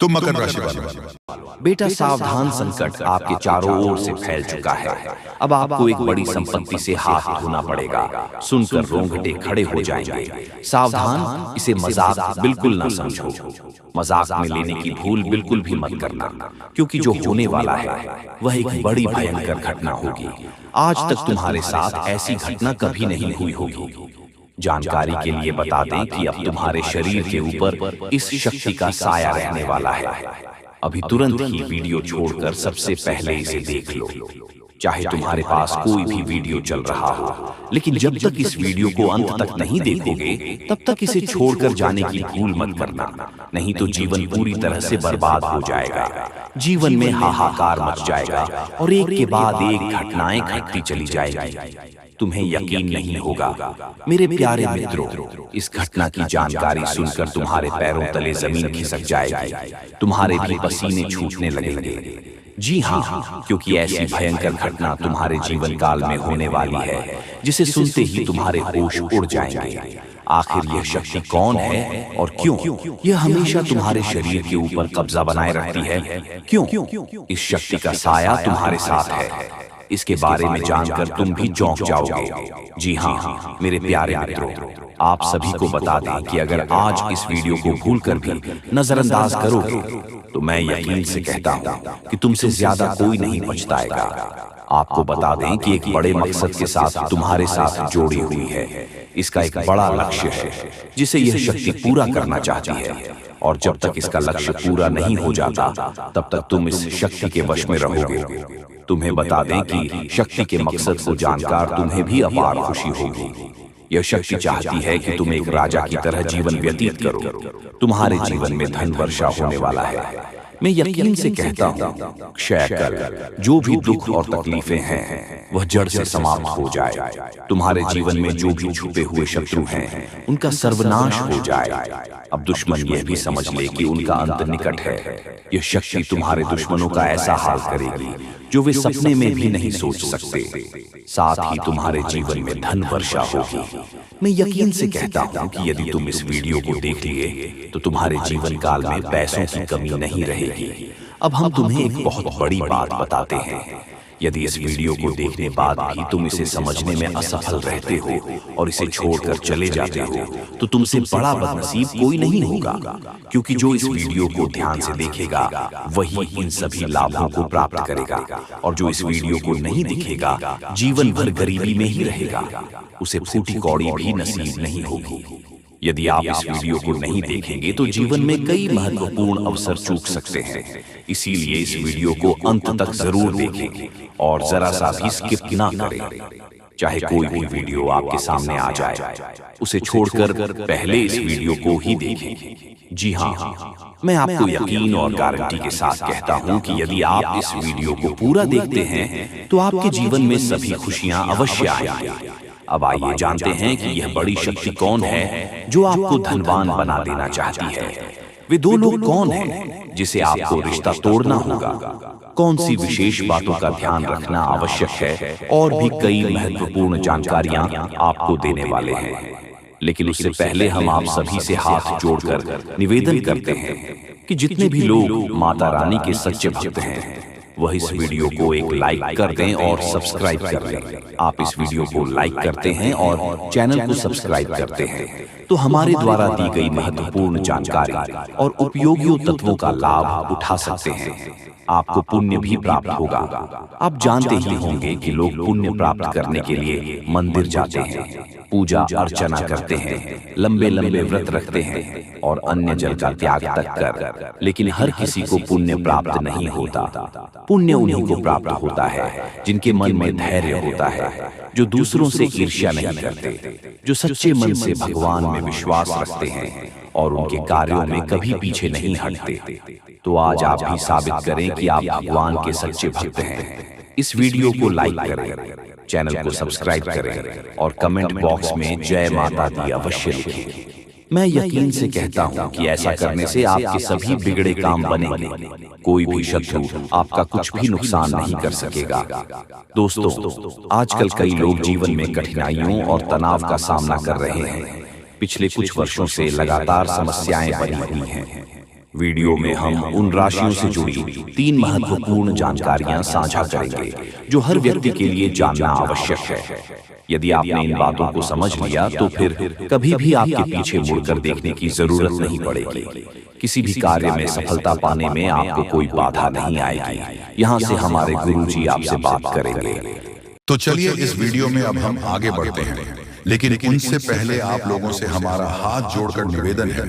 तो मकर राशि वालों, बेटा सावधान, संकट आपके चारों ओर से फैल चुका है। अब आपको एक बड़ी संपत्ति से हाथ धोना पड़ेगा। सुनकर रोंगटे खड़े हो जाएंगे। सावधान, इसे मजाक बिल्कुल ना समझो। मजाक में लेने की भूल बिल्कुल भी मत करना, क्योंकि जो होने वाला है वह एक बड़ी भयंकर घटना होगी। आज तक तुम्हारे साथ ऐसी घटना कभी नहीं हुई होगी। जानकारी के लिए बता दें कि अब तुम्हारे शरीर के ऊपर इस शक्ति का साया रहने वाला है। अभी तुरंत ही वीडियो छोड़कर सबसे पहले इसे देख लो। चाहे तुम्हारे पास कोई भी वीडियो चल रहा हो, लेकिन जब तक इस वीडियो को अंत तक नहीं देखोगे तब तक इसे छोड़कर जाने की भूल मत करना, नहीं तो जीवन पूरी तरह से बर्बाद हो जाएगा। जीवन में हाहाकार मच जाएगा और एक के बाद एक घटनाएं घटती चली जाएगी। तुम्हें यकीन नहीं होगा मेरे प्यारे मित्रों, इस घटना की जानकारी सुनकर तुम्हारे पैरों तले जमीन खिसक जाएगी, तुम्हारे भी पसीने छूटने लगेंगे। जी हाँ, क्योंकि ऐसी भयंकर घटना तुम्हारे जीवन काल में होने वाली है जिसे सुनते ही तुम्हारे होश उड़ जाएंगे। आखिर यह शक्ति कौन है और क्यों यह हमेशा तुम्हारे शरीर के ऊपर कब्जा बनाए रखती है? क्यों इस शक्ति का साया तुम्हारे साथ है, इसके बारे में जानकर तुम भी चौंक जाओगे। जी हाँ मेरे प्यारे मित्रों, आप सभी को बता दें कि अगर आज इस वीडियो को भूलकर भी नजरअंदाज करोगे तो मैं यकीन से कहता हूँ कि तुमसे ज्यादा कोई नहीं पछताएगा। आपको बता दें कि एक बड़े मकसद के साथ तुम्हारे साथ जोड़ी हुई है। इसका एक बड़ा लक्ष्य है जिसे यह शक्ति पूरा करना चाहती है, और जब तक इसका लक्ष्य पूरा नहीं हो जाता तब तक तुम इस शक्ति के वश में रहोगे। तुम्हें बता दें कि शक्ति के मकसद को जानकर तुम्हें भी अपार खुशी होगी। यह शक्ति चाहती है कि तुम एक राजा की तरह जीवन व्यतीत करो। तुम्हारे जीवन में धन वर्षा होने वाला है। मैं यकीन से कहता हूँ क्षय कर जो भी दुख और तकलीफें हैं वह जड़ से समाप्त हो जाए। तुम्हारे जीवन में जो भी छुपे हुए शत्रु हैं उनका सर्वनाश हो जाए। अब दुश्मन यह भी समझ ले कि उनका अंत निकट है। यह शक्ति तुम्हारे दुश्मनों का ऐसा हाल करेगी जो वे सपने में भी नहीं सोच सकते। साथ ही तुम्हारे जीवन में धन वर्षा होगी। मैं यकीन से कहता हूँ कि यदि तुम इस वीडियो को देख लिए तो तुम्हारे जीवन काल में पैसों की कमी नहीं रहेगी। अब हम तुम्हें एक बहुत बड़ी बात बताते हैं। यदि इस वीडियो को देखने बाद भी तुम इसे समझने में असफल रहते हो और इसे छोड़कर चले जाते हो तो तुमसे बड़ा बदनसीब कोई नहीं होगा, क्योंकि जो इस वीडियो को ध्यान से देखेगा वही इन सभी लाभों को प्राप्त करेगा, और जो इस वीडियो को नहीं दिखेगा जीवन भर गरीबी में ही रहेगा, उसे फूटी कौड़ी भी नसीब नहीं होगी। यदि आप इस वीडियो को नहीं देखेंगे तो जीवन में कई महत्वपूर्ण अवसर चूक सकते हैं। इसीलिए इस वीडियो को अंत तक जरूर देखें और जरा सा भी स्किप ना करें। चाहे कोई भी वीडियो आपके सामने आ जाए, उसे छोड़कर पहले इस वीडियो को ही देखें। जी हाँ, मैं आपको यकीन और गारंटी के साथ कहता हूँ कि यदि आप इस वीडियो को पूरा देखते हैं तो आपके जीवन में सभी खुशियाँ अवश्य आएंगी। अब आइए जानते हैं कि यह बड़ी शक्ति कौन है जो आपको धनवान बना देना चाहती है। वे दो लोग कौन हैं जिसे आपको रिश्ता तोड़ना होगा? कौन सी विशेष बातों का ध्यान रखना आवश्यक है? और भी कई महत्वपूर्ण जानकारियां आपको देने वाले हैं। लेकिन उससे पहले हम आप सभी से हाथ जोड़कर निवेदन करते हैं कि जितने भी लोग माता रानी के सच्चे भक्त हैं वह इस वीडियो को एक लाइक कर दें और सब्सक्राइब कर लें। आप इस वीडियो को लाइक करते हैं और चैनल को सब्सक्राइब करते हैं तो हमारे द्वारा दी गई महत्वपूर्ण जानकारी और उपयोगी तत्वों का लाभ उठा सकते हैं। आपको पुण्य भी प्राप्त होगा। आप जानते ही होंगे कि लोग पुण्य प्राप्त करने के लिए मंदिर जाते हैं, पूजा अर्चना करते हैं, लंबे लंबे व्रत रखते हैं और अन्य जल का त्याग तक कर, लेकिन हर किसी को पुण्य प्राप्त नहीं होता। पुण्य उन्हीं को प्राप्त होता है जिनके मन में धैर्य होता है, जो दूसरों से ईर्ष्या नहीं करते, जो सच्चे मन से भगवान में विश्वास रखते हैं और उनके कार्यों में कभी पीछे नहीं हटते। तो आज आप भी साबित करें कि आप भगवान के सच्चे भक्त हैं। इस वीडियो को लाइक करें, चैनल को सब्सक्राइब करें और कमेंट बॉक्स में जय माता दी अवश्य लिखें। मैं यकीन से कहता हूँ कि ऐसा करने से आपके सभी बिगड़े काम बनेंगे। कोई भी शत्रु आपका कुछ भी नुकसान नहीं कर सकेगा। दोस्तों, आजकल कई लोग जीवन में कठिनाइयों और तनाव का सामना कर रहे हैं। पिछले कुछ वर्षों से लगातार समस्याएं बनी हुई हैं। वीडियो में हम उन राशियों से जुड़ी 3 महत्वपूर्ण जानकारियां साझा करेंगे जो हर व्यक्ति के लिए जानना आवश्यक है। यदि आपने इन बातों को समझ लिया तो फिर कभी भी आपके पीछे मुड़कर देखने की जरूरत नहीं पड़ेगी। किसी भी कार्य में सफलता पाने में आपको कोई बाधा नहीं आएगी। यहाँ से हमारे गुरुजी आपसे बात करेंगे। तो चलिए इस वीडियो में अब हम आगे बढ़ते हैं, लेकिन उनसे पहले आप लोगों से हमारा हाथ जोड़कर निवेदन है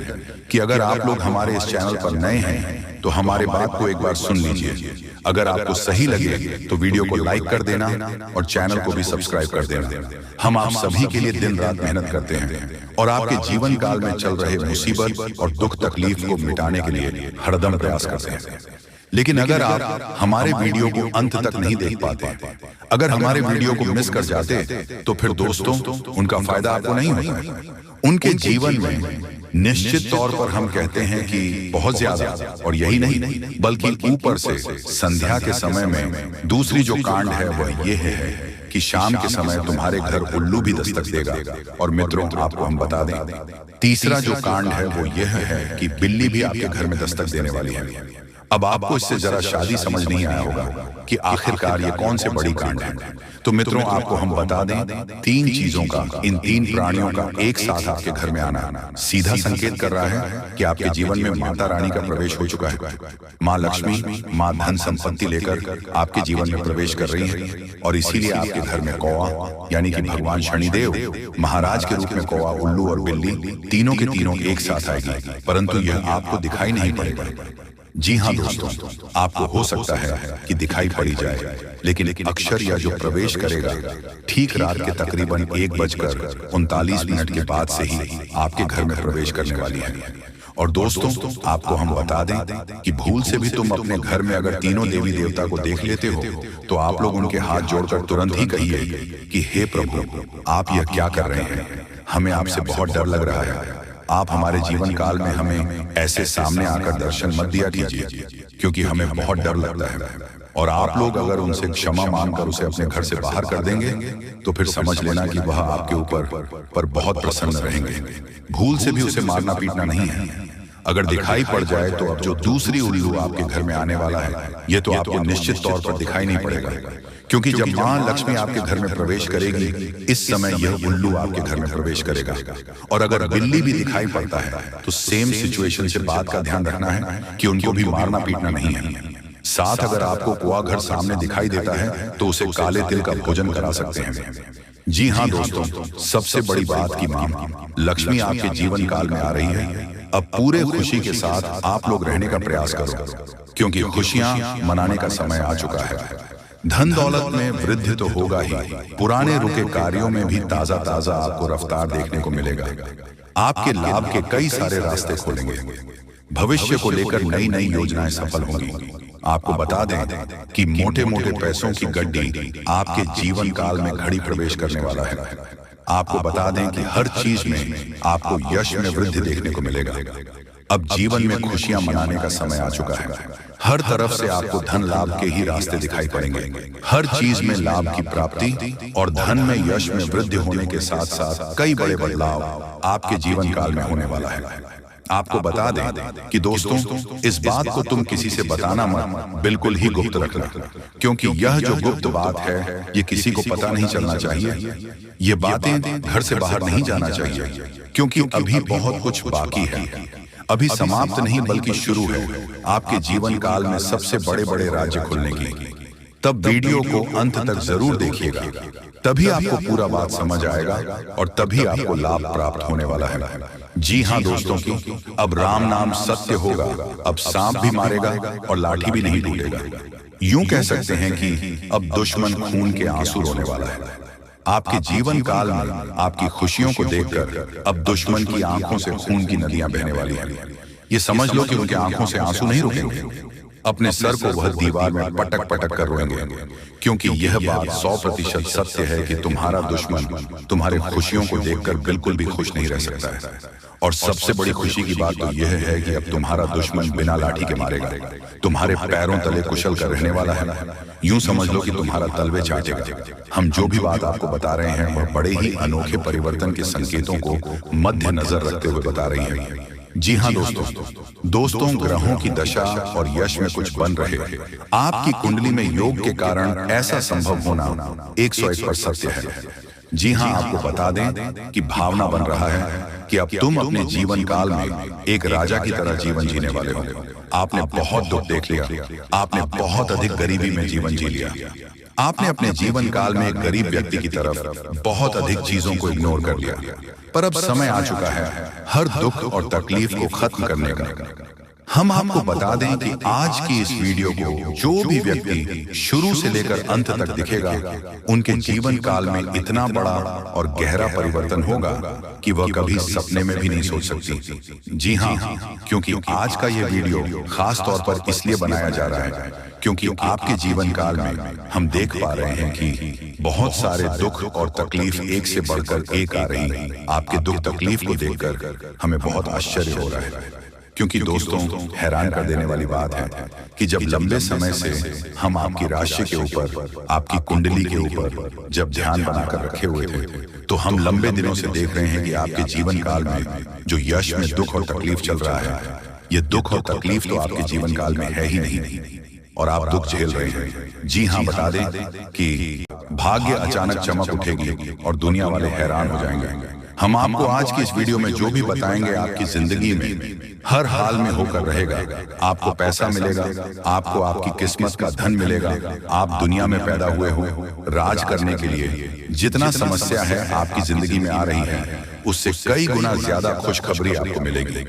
कि अगर आप लोग हमारे इस चैनल पर नए हैं तो हमारे बात को एक बार सुन लीजिए। अगर आपको सही लगे तो वीडियो को लाइक कर देना और चैनल को भी सब्सक्राइब कर देना। हम आप सभी के लिए दिन रात मेहनत करते हैं और आपके जीवन काल में चल रहे मुसीबत और दुख तकलीफ को मिटाने के लिए हरदम प्रयास करते हैं। लेकिन अगर आप हमारे वीडियो को अंत तक नहीं देख पाते, अगर हमारे वीडियो को मिस कर जाते तो फिर दोस्तों उनका फायदा आपको नहीं होता। उनके जीवन में निश्चित तौर पर हम कहते हैं कि बहुत ज्यादा, और यही नहीं बल्कि ऊपर से संध्या के समय में दूसरी जो कांड है वह ये है कि शाम के समय तुम्हारे घर उल्लू भी दस्तक देगा। और मित्रों आपको हम बता दें, तीसरा जो कांड है वो यह है कि बिल्ली भी आपके घर में दस्तक देने वाली है। अब आपको इससे जरा शादी समझ नहीं आया होगा कि आखिरकार ये कौन से बड़ी कांड है। तो मित्रों आपको हम बता दें, 3 चीजों का, इन 3 प्राणियों का एक साथ आपके घर में आना सीधा संकेत कर रहा है कि आपके जीवन में माता रानी का प्रवेश हो चुका है। माँ लक्ष्मी, माँ धन संपत्ति लेकर आपके जीवन में प्रवेश कर रही है। और इसीलिए आपके घर में कौवा यानी कि भगवान शनिदेव महाराज के रूप में कौवा, उल्लू और बिल्ली तीनों के तीनों एक साथ आएगी, परंतु यह आपको दिखाई नहीं पड़ेगा। जी हाँ दोस्तों, आपको हो सकता है कि दिखाई पड़ी जाए, लेकिन अक्षर या जो प्रवेश करेगा ठीक रात के तकरीबन 1:39 के बाद से ही आपके घर में प्रवेश करने वाली है। और दोस्तों आपको हम बता दें कि भूल से भी तुम अपने घर में अगर तीनों देवी देवता को देख लेते हो तो आप लोग उनके हाथ जोड़कर तुरंत ही कहिए कि हे प्रभु, आप यह क्या कर रहे हैं? हमें आपसे बहुत डर लग रहा है। आप हमारे जीवन काल में हमें ऐसे सामने आकर दर्शन मत दिया कीजिए, क्योंकि हमें बहुत डर लगता है। और आप लोग अगर उनसे क्षमा मांगकर उसे अपने घर से बाहर कर देंगे तो फिर समझ लेना कि वह आपके ऊपर बहुत प्रसन्न रहेंगे। भूल से भी उसे मारना पीटना नहीं है। अगर दिखाई पड़ जाए तो अब जो दूसरी उल्लू आपके घर में आने वाला है, ये तो आपको निश्चित तौर पर दिखाई नहीं पड़ेगा, क्योंकि जब माँ लक्ष्मी आपके घर में प्रवेश करेगी इस समय यह उल्लू आपके घर में प्रवेश करेगा। और अगर बिल्ली भी दिखाई पड़ता है तो सेम सिचुएशन से बात का ध्यान रखना है कि उनको भी मारना पीटना नहीं है। साथ अगर आपको कुआं घर सामने दिखाई देता है तो उसे काले तिल का भोजन करा सकते हैं। जी हाँ दोस्तों, सबसे बड़ी बात की माँ लक्ष्मी आपके जीवन काल में आ रही है। अब पूरे खुशी के साथ आप लोग रहने का प्रयास करो, क्योंकि खुशियां मनाने का समय आ चुका है। धन दौलत में वृद्धि तो होगा ही, पुराने रुके कार्यों में भी ताजा ताजा आपको रफ्तार देखने को मिलेगा। आपके लाभ के कई सारे रास्ते खोलेंगे। भविष्य को लेकर नई नई योजनाएं सफल होंगी। आपको बता दें कि मोटे मोटे पैसों की गड्डी आपके जीवन काल में घड़ी प्रवेश करने वाला है। आपको बता दें कि हर चीज में आपको यश में वृद्धि देखने को मिलेगा। अब जीवन में खुशियां मनाने का समय आ चुका है। हर तरफ से आपको धन लाभ के ही रास्ते दिखाई पड़ेंगे। हर चीज में लाभ की प्राप्ति और धन में यश में वृद्धि होने के साथ साथ कई बड़े बदलाव आपके जीवन काल में होने वाला है। आपको बता दें कि दोस्तों इस बात को तुम किसी से बताना मत, बिल्कुल ही गुप्त रखना, क्योंकि यह जो गुप्त बात है ये किसी को पता नहीं चलना चाहिए। ये बातें घर से बाहर नहीं जाना चाहिए, क्योंकि अभी बहुत कुछ बाकी है। अभी समाप्त नहीं बल्कि शुरू है आपके जीवन काल में सबसे बड़े बड़े राज्य खुलने की। तब वीडियो को अंत तक जरूर देखिएगा, तभी आपको पूरा बात समझ आएगा और तभी आपको लाभ प्राप्त होने वाला है। जी हाँ दोस्तों की अब राम नाम सत्य होगा। अब सांप भी मारेगा और लाठी भी नहीं टूटेगा। यूं कह सकते हैं कि अब दुश्मन खून के आंसू रोने वाला है। आपके जीवन काल में आपकी खुशियों को देखकर अब दुश्मन की आंखों से खून की नदियां बहने वाली हैं। ये समझ लो कि उनके आंखों से आंसू नहीं रुकेंगे। अपने सर को वह दीवार में पटक पटक कर रोएंगे, क्योंकि यह बात 100% सत्य है कि तुम्हारा दुश्मन तुम्हारे खुशियों को देखकर बिल्कुल भी खुश नहीं रह सकता है। और सबसे बड़ी खुशी की बात तो यह है कि अब तुम्हारा दुश्मन बिना लाठी के मारेगा, तुम्हारे पैरों तले कुशल कर रहने वाला है। यूं समझ लो कि तुम्हारा तलवे चाटेगा। हम जो भी बात आपको बता रहे हैं वह बड़े ही अनोखे परिवर्तन के संकेतों को मद्देनजर रखते हुए बता रही है। जी हाँ दोस्तों, ग्रहों की दशा और यश में कुछ बन रहे आपकी कुंडली में योग के कारण ऐसा संभव होना 101% सत्य है। जी हाँ, आपको बता दें कि भावना बन रहा है कि अब तुम अपने जीवन काल में एक राजा की तरह जीवन जीने वाले हो। आपने बहुत दुख देख लिया, आपने बहुत अधिक गरीबी में जीवन जी लिया, आपने अपने जीवन काल में एक गरीब व्यक्ति की तरफ बहुत अधिक चीजों को इग्नोर कर लिया। पर अब समय आ चुका है हर दुख और तकलीफ को खत्म करने का। हम आपको बता दें कि आज की इस वीडियो को जो भी व्यक्ति शुरू से लेकर अंत तक दिखेगा, उनके जीवन काल में इतना बड़ा और गहरा परिवर्तन होगा कि वह कभी सपने में भी नहीं सोच सकती। जी हाँ, क्योंकि आज का ये वीडियो खास तौर पर इसलिए बनाया जा रहा है क्योंकि आपके जीवन काल में हम देख पा रहे हैं कि बहुत सारे दुख और तकलीफ एक से बढ़कर एक आ रही है। आपके दुख तकलीफ को देखकर हमें बहुत आश्चर्य हो रहा है, क्योंकि दोस्तों, हैरान कर देने वाली बात है कि जब लंबे समय से हम आपकी राशि के ऊपर, आपकी कुंडली के ऊपर जब ध्यान बनाकर रखे हुए थे, तो हम लंबे दिनों से देख रहे हैं कि आपके जीवन काल में जो यश में दुख और तकलीफ चल रहा है, ये दुख और तकलीफ तो आपके जीवन काल में है ही नहीं और आप दुख झेल रहे हैं। जी हाँ, बता दें कि भाग्य अचानक चमक उठेगी और दुनिया वाले हैरान हो जाएंगे। हम आपको आज की इस वीडियो में जो भी बताएंगे आपकी जिंदगी में हर हाल में होकर रहेगा। आपको पैसा मिलेगा, आपको आपकी किस्मत का धन मिलेगा, आप दुनिया में पैदा हुए हो राज करने के लिए। जितना समस्या है आपकी जिंदगी में आ रही है, उससे कई गुना ज्यादा खुशखबरी आपको मिलेगी।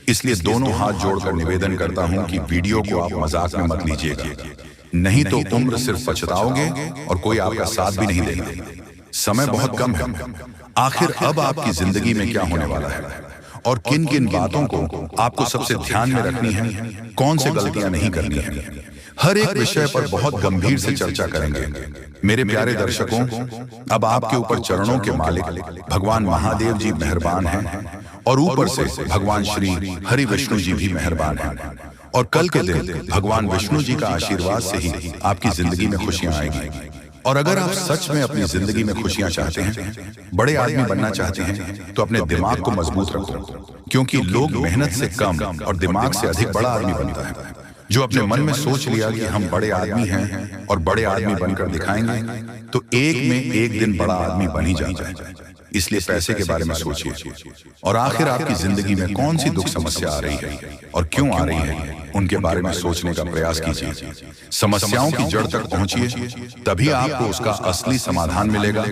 इसलिए दोनों हाथ जोड़कर निवेदन करता हूं कि वीडियो को आप मजाक में मत लीजिएगा, नहीं तो उम्र सिर्फ पछताओगे और कोई आपका साथ भी नहीं देगा। समय बहुत कम है। आखिर अब आपकी जिंदगी में क्या होने वाला है और किन किन बातों को आपको सबसे ध्यान में रखनी है, कौन से गलतियां नहीं करनी है, हर एक विषय पर बहुत गंभीर से चर्चा करेंगे। मेरे प्यारे दर्शकों, अब आपके ऊपर चरणों के मालिक भगवान महादेव जी मेहरबान हैं और ऊपर से भगवान श्री हरि विष्णु जी भी मेहरबान हैं। और कल के दिन भगवान विष्णु जी का आशीर्वाद से ही आपकी जिंदगी में खुशियां आएगी। और अगर आप सच में अपनी जिंदगी में खुशियां चाहते हैं, बड़े आदमी बनना चाहते हैं, तो अपने दिमाग को मजबूत रखो, क्योंकि लोग मेहनत से कम और दिमाग से अधिक बड़ा आदमी बनता है। जो अपने मन में सोच लिया कि हम बड़े आदमी हैं और बड़े आदमी बनकर दिखाएंगे, तो एक में एक दिन बड़ा आदमी बन ही जाता है। इसलिए पैसे के बारे में सोचिए और आखिर आपकी जिंदगी में कौन सी दुख समस्या आ रही है और क्यों आ रही है, उनके बारे में सोचने का प्रयास कीजिए। समस्याओं की जड़ तक पहुंचिए, तभी आपको उसका असली समाधान मिलेगा।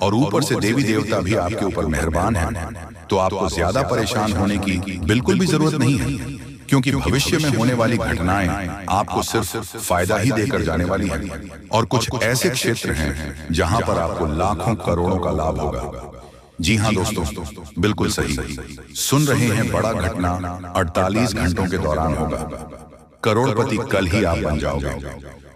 और ऊपर से देवी देवता भी आपके ऊपर मेहरबान हैं, तो आपको ज्यादा परेशान होने की बिल्कुल भी जरूरत नहीं है, क्योंकि भविष्य में होने वाली घटनाएं आपको सिर्फ फायदा ही देकर जाने वाली हैं। और कुछ ऐसे क्षेत्र हैं जहां पर आपको लाखों करोड़ों का लाभ होगा। जी हाँ दोस्तों, बिल्कुल सही सुन रहे हैं। बड़ा घटना 48 घंटों के दौरान होगा। करोड़पति कल ही आप बन जाओगे।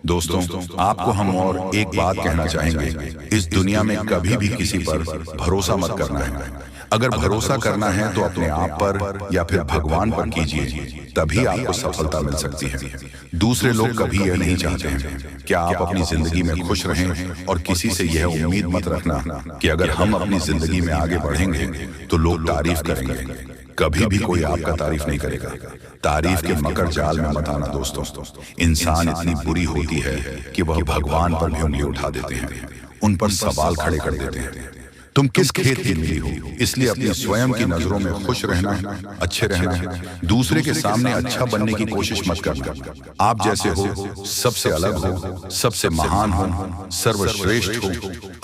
दोस्तों, आपको हम और एक बात कहना चाहेंगे, इस दुनिया में कभी भी किसी पर भरोसा मत करना है। अगर भरोसा करना है तो अपने आप पर या फिर भगवान पर कीजिए, तभी आपको सफलता मिल सकती है। दूसरे लोग कभी यह नहीं चाहते हैं कि आप अपनी जिंदगी में खुश रहें, और किसी से यह उम्मीद मत रखना कि अगर हम अपनी जिंदगी में आगे बढ़ेंगे तो लोग तारीफ करेंगे। कभी भी कोई आपका तारीफ नहीं करेगा। तारीफ के मकर जाल में मत आना दोस्तों। इंसान इतनी बुरी होती है कि वह भगवान पर भी उंगली उठा देते हैं, उन पर सवाल खड़े कर देते हैं। तुम किस खेत की मिली हो, इसलिए अपनी स्वयं की नजरों में खुश रहना है, अच्छे रहना है। दूसरे के सामने अच्छा बनने की कोशिश मत करना। आप जैसे हो, सबसे अलग हो, सबसे महान हो, सर्वश्रेष्ठ हो।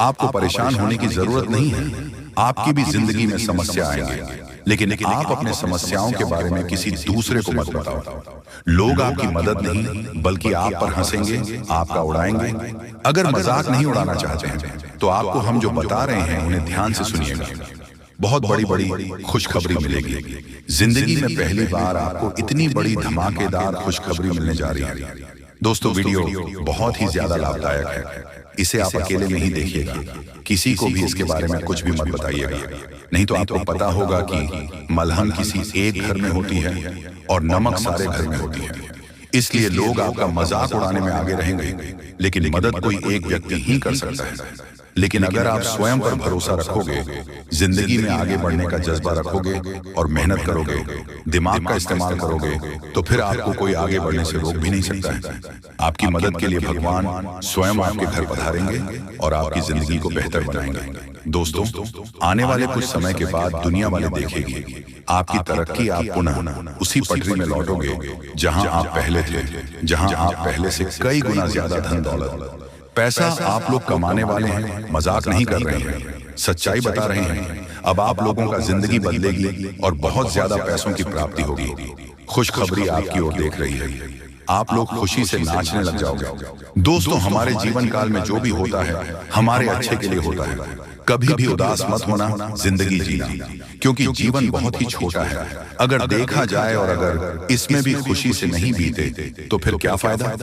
आपको परेशान होने की जरूरत नहीं है। आपकी भी जिंदगी में समस्या आएंगे, लेकिन आप अपने समस्याओं के बारे में किसी दूसरे को मत बताओ। लोग आपकी मदद नहीं बल्कि आप पर हंसेंगे, आपका उड़ाएंगे। अगर मजाक नहीं उड़ाना चाहते हैं तो आपको हम जो बता रहे हैं उन्हें ध्यान से सुनिएगा। बहुत बड़ी बड़ी खुशखबरी मिलेगी। जिंदगी में पहली बार आपको इतनी बड़ी धमाकेदार खुशखबरी मिलने जा रही है। दोस्तों, वीडियो बहुत ही ज्यादा लाभदायक है। इसे आप अकेले में ही देखिएगा, किसी को भी इसके बारे में कुछ भी मत बताइएगा, नहीं तो आपको पता होगा कि मलहम किसी एक घर में होती है और नमक सारे घर में होती है। इसलिए लोग आपका मजाक उड़ाने में आगे रहेंगे, लेकिन मदद कोई एक व्यक्ति ही कर सकता है। लेकिन अगर आप स्वयं पर भरोसा रखोगे, जिंदगी में आगे बढ़ने का जज्बा रखोगे और मेहनत करोगे, दिमाग का इस्तेमाल करोगे, तो फिर आपको कोई आगे बढ़ने से रोक भी नहीं सकता है। आपकी मदद के लिए भगवान स्वयं आपके घर पधारेंगे और आपकी जिंदगी को बेहतर बनाएंगे। दोस्तों, आने वाले कुछ समय के बाद दुनिया वाले देखेगी आपकी तरक्की, आप पुनः उसी पटरी में लौटोगे जहां आप पहले थे, जहां आप पहले से कई गुना ज्यादा धन दौलत पैसा आप लोग कमाने वाले हैं। मजाक नहीं कर रहे हैं, सच्चाई बता रहे हैं। अब आप लोगों का जिंदगी बदलेगी और बहुत ज्यादा पैसों की प्राप्ति होगी। खुशखबरी आपकी ओर देख रही है, आप लोग खुशी से नाचने लग जाओगे। दोस्तों, हमारे जीवन काल में जो भी होता है हमारे अच्छे के लिए होता है। कभी भी उदास मत होना, जिंदगी जीना, क्योंकि जीवन बहुत ही छोटा है। अगर देखा जाए और अगर इसमें भी खुशी से नहीं बीते तो फिर क्या फायदा।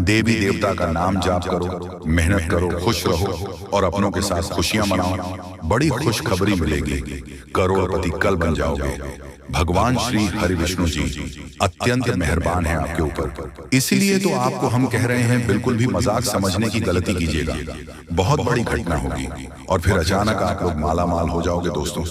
देवी देवता का नाम जाप करो, मेहनत करो, खुश रहो और अपनों के साथ खुशियां मनाओ। बड़ी खुशखबरी मिलेगी, करोड़पति कल बन जाओगे। भगवान श्री हरि विष्णु जी अत्यंत मेहरबान हैं आपके ऊपर, इसलिए तो आपको हम कह रहे हैं, बिल्कुल भी मजाक समझने की गलती कीजिएगा। बहुत बड़ी घटना होगी और फिर अचानक आप लोग माला माल हो जाओगे। दोस्तों,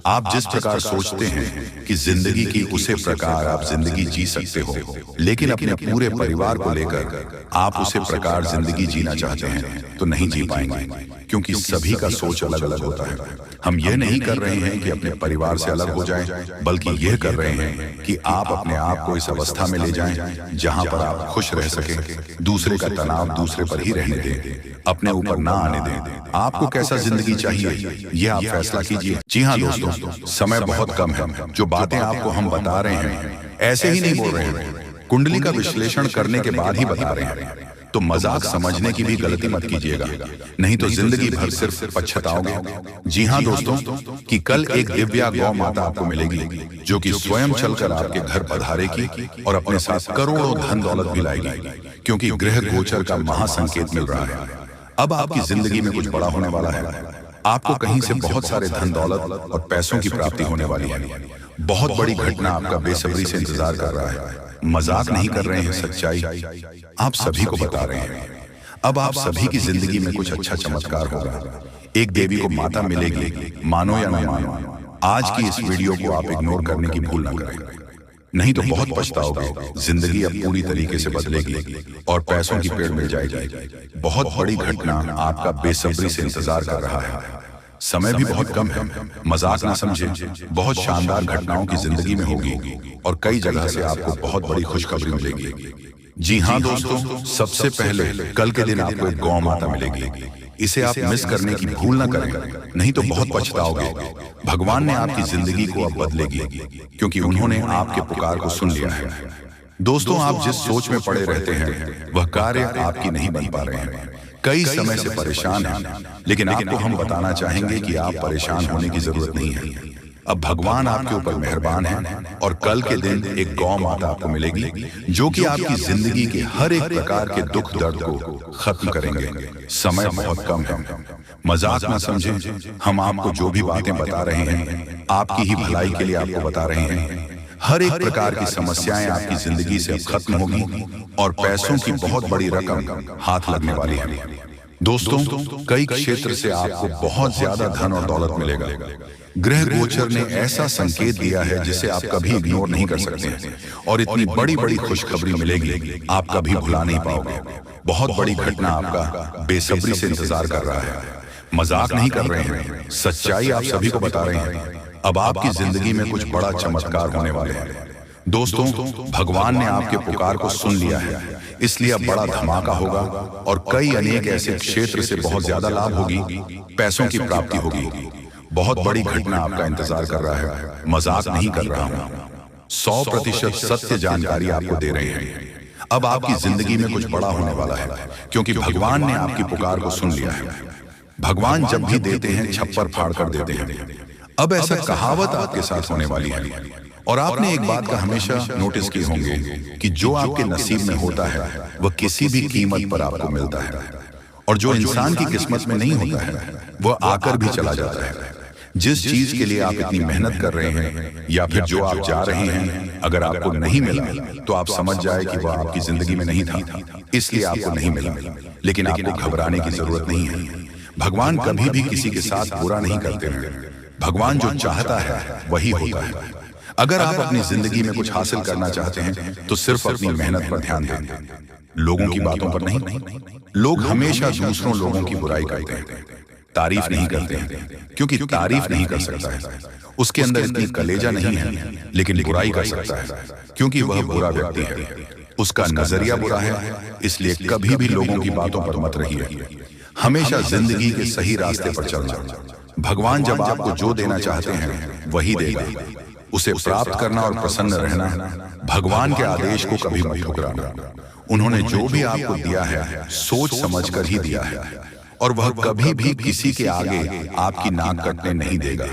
आप जिस प्रकार सोचते हैं कि जिंदगी की उसे प्रकार आप जिंदगी जी सकते हो, लेकिन अपने पूरे परिवार को लेकर आप उसे प्रकार जिंदगी जीना चाहते हैं तो नहीं जी पाएंगे, क्योंकि सभी का सोच अलग अलग होता है। हम ये नहीं कर रहे हैं कि अपने परिवार से अलग हो जाएं, बल्कि यह कर रहे हैं कि आप अपने आप को इस अवस्था में ले जाएं जहां पर आप खुश रह सकें, दूसरे का तनाव दूसरे पर ही रहने दें, अपने ऊपर ना आने दें। आपको कैसा जिंदगी चाहिए यह आप फैसला कीजिए। जी हाँ दोस्तों, समय बहुत कम है। जो बातें आपको हम बता रहे हैं ऐसे ही नहीं बोल रहे हैं, कुंडली का विश्लेषण करने के बाद ही बता रहे हैं। तो मजाक समझने की भी गलती मत कीजिएगा, नहीं तो जिंदगी भर सिर्फ पछताओगे। जी हाँ दोस्तों, कि कल एक दिव्या गौ माता आपको मिलेगी जो कि स्वयं चलकर आपके घर पधारेगी और अपने साथ करोड़ों धन दौलत भी लाएगी, क्योंकि ग्रह गोचर का महासंकेत मिल रहा है। अब आपकी जिंदगी में कुछ बड़ा होने वाला है। आपको कहीं से बहुत सारे धन दौलत और पैसों की प्राप्ति होने वाली है। बहुत बड़ी घटना आपका बेसब्री से इंतजार कर रहा है। मजाक नहीं कर रहे हैं, सच्चाई आप सभी को बता रहे हैं। अब आप सभी की जिंदगी में कुछ अच्छा चमत्कार होगा। एक देवी को माता मिलेगी, मानो या न मानो। आज की इस वीडियो को आप इग्नोर करने की भूल न करें, नहीं तो बहुत पछताओगे। जिंदगी अब पूरी तरीके से बदलेगी और पैसों की पेड़ मिल जाएगी। बहुत बड़ी घटना आपका बेसब्री से इंतजार कर रहा है। समय भी बहुत कम है, मजाक ना समझे। बहुत शानदार घटनाओं की जिंदगी में होगी और कई जगह से आपको बहुत बड़ी खुशखबरी मिलेगी। जी हाँ दोस्तों, सबसे पहले कल के दिन आपको एक गौ माता मिलेगी। इसे आप मिस करने की भूल ना करें, नहीं तो बहुत पछताओगे। भगवान ने आपकी जिंदगी को अब बदलेगी, क्योंकि उन्होंने आपके पुकार को सुन लिया है। दोस्तों, आप जिस सोच में पड़े रहते हैं वह कार्य आपकी नहीं बन पा रहे हैं। कई समय से परेशान हैं, लेकिन आपको हम बताना चाहेंगे कि आप परेशान होने की जरूरत नहीं है। अब भगवान आपके ऊपर मेहरबान है और कल के दिन एक गौ माता आपको मिलेगी जो कि आपकी जिंदगी के हर एक प्रकार के दुख दर्द को खत्म करेंगे। समय बहुत कम है, मजाक ना समझें। हम आपको जो भी बातें बता रहे हैं आपकी ही भलाई के लिए आपको बता रहे हैं। हर एक प्रकार की समस्याएं आपकी जिंदगी से अब खत्म होगी और पैसों की बहुत बड़ी रकम हाथ लगने वाली है। दोस्तों, कई क्षेत्र से आपको बहुत ज्यादा धन और दौलत मिलेगा। ग्रह गोचर ने ऐसा संकेत दिया है जिसे आप कभी इग्नोर नहीं कर सकते और इतनी बड़ी बड़ी खुशखबरी मिलेगी आप कभी भुला नहीं पाओगे। बहुत बड़ी घटना आपका बेसब्री से इंतजार कर रहा है। मजाक नहीं कर रहे हैं, सच्चाई आप सभी को बता रहे हैं। अब आपकी जिंदगी में कुछ बड़ा चमत्कार होने वाले हैं। दोस्तों, भगवान ने आपके पुकार को सुन लिया है, इसलिए अब बड़ा धमाका होगा और कई अनेक ऐसे क्षेत्र से बहुत ज्यादा लाभ होगी, पैसों की प्राप्ति होगी। बहुत बड़ी घटना आपका इंतजार कर रहा है। मजाक नहीं कर रहा हूं, 100% सत्य जानकारी आपको दे रहे हैं। अब आपकी जिंदगी में कुछ बड़ा होने वाला है, क्योंकि भगवान ने आपकी पुकार को सुन लिया है। भगवान जब भी देते हैं छप्पर फाड़ कर देते हैं। अब ऐसा कहावत आपके साथ होने वाली है। और आपने एक बात का हमेशा नोटिस किए होंगे कि जो आपके नसीब में होता है वह किसी भी कीमत पर आपको मिलता है, और जो इंसान की किस्मत में नहीं होता है वह आकर भी चला जाता है। जिस चीज के लिए आप इतनी मेहनत कर रहे हैं या फिर जो आप जा रहे हैं, अगर आपको नहीं मिला तो आप समझ जाए कि वह आपकी जिंदगी में नहीं था, इसलिए आपको नहीं मिला। लेकिन आपको घबराने की जरूरत नहीं है। भगवान कभी भी किसी के साथ बुरा नहीं करते हैं। भगवान जो चाहता है वही होता है। अगर आप अपनी जिंदगी में कुछ हासिल करना चाहते हैं तो सिर्फ अपनी मेहनत पर ध्यान दें, लोगों की बातों पर नहीं। लोग हमेशा दूसरों लोगों की बुराई करते हैं, तारीफ नहीं करते हैं, क्योंकि तारीफ नहीं कर सकता है, उसके अंदर इतनी कलेजा नहीं है। लेकिन बुराई कर सकता है क्योंकि वह बुरा व्यक्ति है, उसका नजरिया बुरा है। इसलिए कभी भी लोगों की बातों पर मत रहिए, हमेशा जिंदगी के सही रास्ते पर चलना। भगवान जब आपको जो देना चाहते हैं वही देगा, उसे प्राप्त करना और प्रसन्न रहना। भगवान के आदेश को कभी मत ठुकराना। उन्होंने जो भी आपको दिया है सोच समझकर ही दिया है, और वह कभी भी किसी के आगे आपकी नाक कटने नहीं देगा,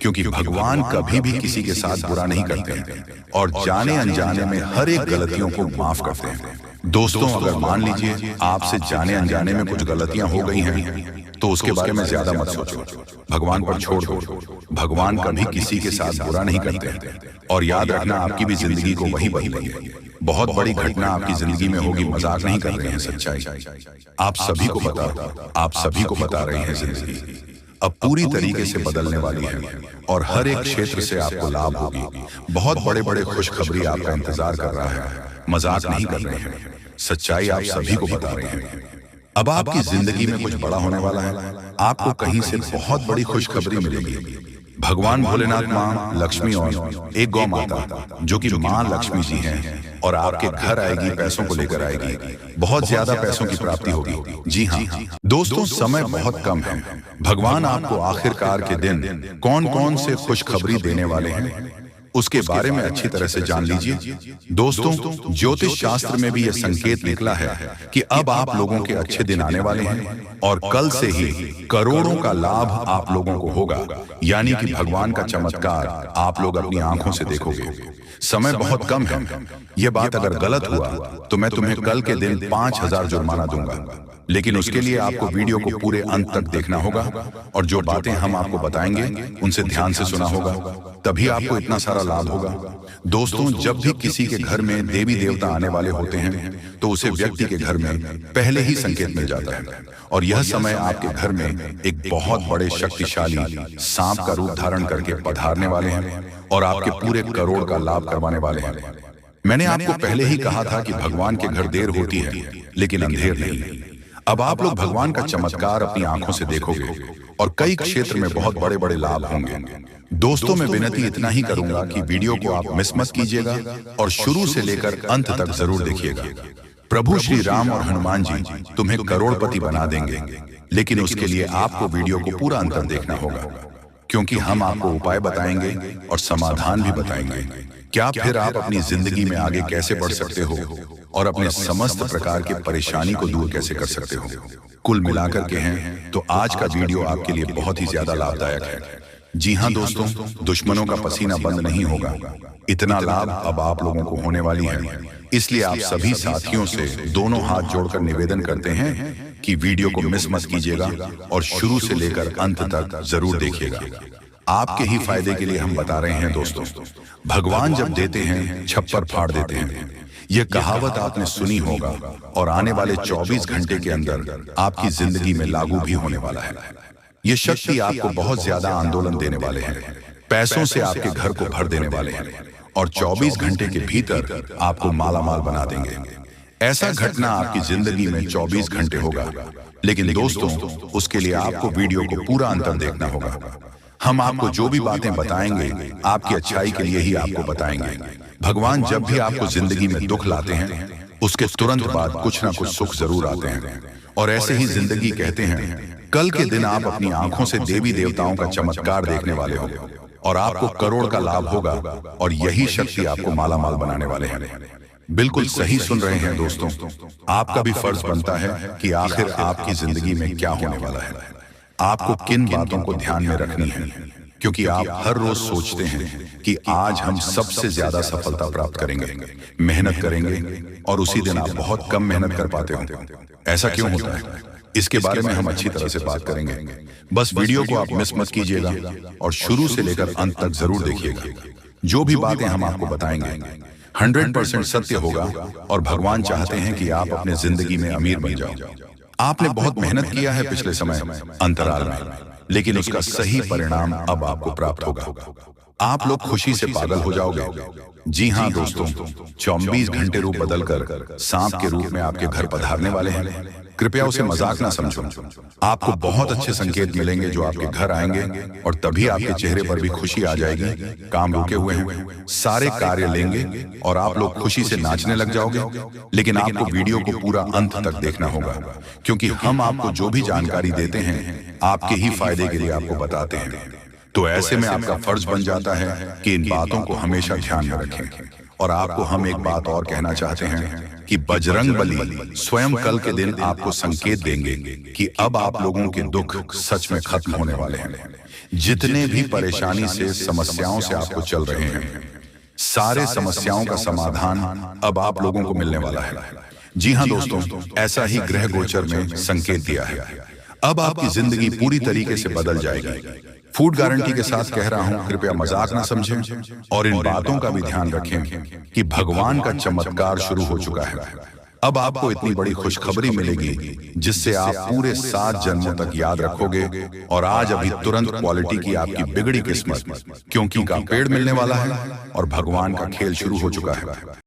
क्योंकि भगवान कभी भी किसी के साथ बुरा नहीं करते हैं और जाने अनजाने में हर एक गलतियों को माफ करते हैं। दोस्तों, अगर मान लीजिए आपसे जाने अनजाने में कुछ गलतियां हो गई हैं तो उसके बारे में ज्यादा मत सोचो, भगवान पर छोड़ दो। भगवान कभी किसी के साथ बुरा नहीं करते। और याद रखना, आपकी भी जिंदगी को वही बदलेंगे। बहुत बड़ी घटना आपकी जिंदगी में होगी, मजाक नहीं कर रहे हैं, सच्चाई आप सभी को बता रहे हैं। जिंदगी अब पूरी तरीके से बदलने वाली है और हर एक क्षेत्र से आपको लाभ होगी। बहुत बड़े बड़े खुशखबरी आपका इंतजार कर रहा है, मजाक नहीं कर रहे हैं, सच्चाई आप सभी को बता रहे हैं। अब आपकी जिंदगी में कुछ बड़ा होने वाला है, आपको कहीं से बहुत बड़ी खुशखबरी मिलेगी। भगवान भोलेनाथ, माँ लक्ष्मी और एक गौ माता जो कि माँ लक्ष्मी जी हैं, और आपके घर आएगी, पैसों को लेकर आएगी, बहुत ज्यादा पैसों की प्राप्ति होगी। जी हाँ दोस्तों, समय बहुत कम है। भगवान आपको आखिरकार के दिन कौन कौन से खुशखबरी देने वाले हैं उसके बारे में अच्छी तरह से जान लीजिए। दोस्तों, ज्योतिष शास्त्र में भी यह संकेत निकला है कि अब आप लोगों के अच्छे दिन आने वाले हैं और कल से ही करोड़ों का लाभ आप लोगों को होगा। यानी कि भगवान का चमत्कार आप लोग अपनी आंखों से देखोगे। समय बहुत कम है। यह बात अगर गलत हुआ तो मैं तुम्हें कल के दिन 5000 जुर्माना दूंगा, लेकिन उसके लिए आपको वीडियो को पूरे अंत तक देखना होगा और जो बातें हम आपको बताएंगे उनसे ध्यान से सुना होगा, तभी आपको इतना सारा लाभ होगा। दोस्तों, जब भी किसी के घर में देवी देवता आने वाले होते हैं तो उसे व्यक्ति के घर में पहले ही संकेत मिल जाता है, और यह समय आपके घर में एक बहुत बड़े शक्तिशाली सांप का रूप धारण करके पधारने वाले हैं और आपके पूरे करोड़ का लाभ करवाने वाले हैं। मैंने आपको पहले ही कहा था कि भगवान के घर देर होती है लेकिन अंधेर नहीं। अब आप लोग भगवान का चमत्कार अपनी आंखों से देखोगे और कई क्षेत्र में बहुत बड़े बड़े लाभ होंगे। दोस्तों, मैं विनती इतना ही करूंगा कि वीडियो को आप मिस मत कीजिएगा और शुरू से लेकर अंत तक जरूर देखिएगा। प्रभु श्री राम और हनुमान जी तुम्हें करोड़पति बना देंगे, लेकिन उसके लिए आपको वीडियो को पूरा अंत तक देखना होगा, क्योंकि हम आपको उपाय बताएंगे और समाधान भी बताएंगे। क्या फिर आप अपनी जिंदगी में आगे कैसे बढ़ सकते हो और अपने समस्त प्रकार की परेशानी को दूर कैसे कर सकते हो। कुल मिलाकर के हैं तो आज का वीडियो आपके लिए बहुत ही ज्यादा लाभदायक है। जी हाँ दोस्तों, दुश्मनों का पसीना बंद नहीं होगा। इतना लाभ अब आप लोगों को होने वाली है। इसलिए आप सभी साथियों से दोनों हाथ जोड़कर निवेदन करते हैं कि वीडियो को मिस मत कीजिएगा और शुरू से लेकर अंत तक जरूर देखिएगा। आपके ही फायदे के लिए हम बता रहे हैं दोस्तों। भगवान जब देते हैं छप्पर फाड़ देते हैं, यह कहावत आपने सुनी होगा और आने वाले 24 घंटे के अंदर आपकी जिंदगी में लागू भी होने वाला है। ये शक्ति आपको बहुत ज्यादा आंदोलन देने वाले हैं, पैसों से आपके घर को भर देने वाले हैं और 24 घंटे के भीतर आपको मालामाल बना देंगे। ऐसा घटना आपकी जिंदगी में 24 घंटे होगा, लेकिन दोस्तों उसके लिए आपको वीडियो को पूरा अंतर देखना होगा। हम आपको जो भी बातें बताएंगे आपकी अच्छाई के लिए ही आपको बताएंगे। भगवान जब भी आपको जिंदगी में दुख लाते हैं उसके तुरंत बाद कुछ ना कुछ सुख जरूर आते हैं, और ऐसे ही जिंदगी कहते हैं। कल के दिन आप अपनी आंखों से देवी देवताओं का चमत्कार देखने वाले हो और आपको करोड़ का लाभ होगा, और यही शक्ति आपको मालामाल बनाने वाले हैं। बिल्कुल सही सुन रहे हैं दोस्तों। आपका भी फर्ज बनता है कि आखिर आपकी जिंदगी में क्या होने वाला है, आपको किन बातों को ध्यान में रखनी है, क्योंकि आप हर रोज सोचते हैं कि आज हम सबसे ज्यादा सफलता प्राप्त करेंगे, मेहनत करेंगे, और उसी दिन आप बहुत कम मेहनत कर पाते हो। ऐसा क्यों होता है, इसके बारे में हम अच्छी तरह से बात करेंगे। बस वीडियो को आप मिस मत कीजिएगा और शुरू से लेकर अंत तक जरूर देखिएगा। जो भी बातें हम आपको बताएंगे 100% सत्य होगा, और भगवान चाहते हैं कि आप अपने जिंदगी में अमीर बन जाओ। आपने बहुत मेहनत किया है पिछले समय अंतराल में, लेकिन उसका सही परिणाम अब आपको प्राप्त होगा। आप लोग खुशी से पागल हो जाओगे। जी हाँ दोस्तों, 24 घंटे रूप बदलकर सांप के रूप में आपके घर पधारने वाले हैं। कृपया उसे मजाक ना समझो। आपको बहुत अच्छे संकेत मिलेंगे जो आपके घर आएंगे, और तभी आपके चेहरे पर भी खुशी आ जाएगी। काम रुके हुए हैं, सारे कार्य लेंगे और आप लोग खुशी से नाचने लग जाओगे। लेकिन आपको वीडियो को पूरा अंत तक देखना होगा, क्योंकि हम आपको जो भी जानकारी देते हैं आपके ही फायदे के लिए आपको बताते हैं। तो ऐसे में आपका फर्ज बन जाता है कि इन बातों को हमेशा ध्यान में रखें। और आपको हम एक बात और कहना चाहते हैं कि बजरंग बली स्वयं कल के दिन आपको संकेत देंगे कि अब आप लोगों के दुख सच में खत्म होने वाले हैं। जितने भी परेशानी से, समस्याओं से आपको चल रहे हैं, सारे समस्याओं का समाधान अब आप लोगों को मिलने वाला है। जी हाँ दोस्तों, ऐसा ही ग्रह गोचर में संकेत दिया है। अब आपकी जिंदगी पूरी तरीके से बदल जाएगी। फूड गारंटी के साथ कह रहा हूं, कृपया मजाक ना समझें और इन बातों का भी ध्यान रखें कि भगवान का चमत्कार शुरू हो चुका है। अब आपको इतनी बड़ी खुशखबरी मिलेगी जिससे आप पूरे 7 जन्मों तक याद रखोगे। और आज अभी तुरंत क्वालिटी की आपकी बिगड़ी किस्मत, क्योंकि का पेड़ मिलने वाला है और भगवान का खेल शुरू हो चुका है।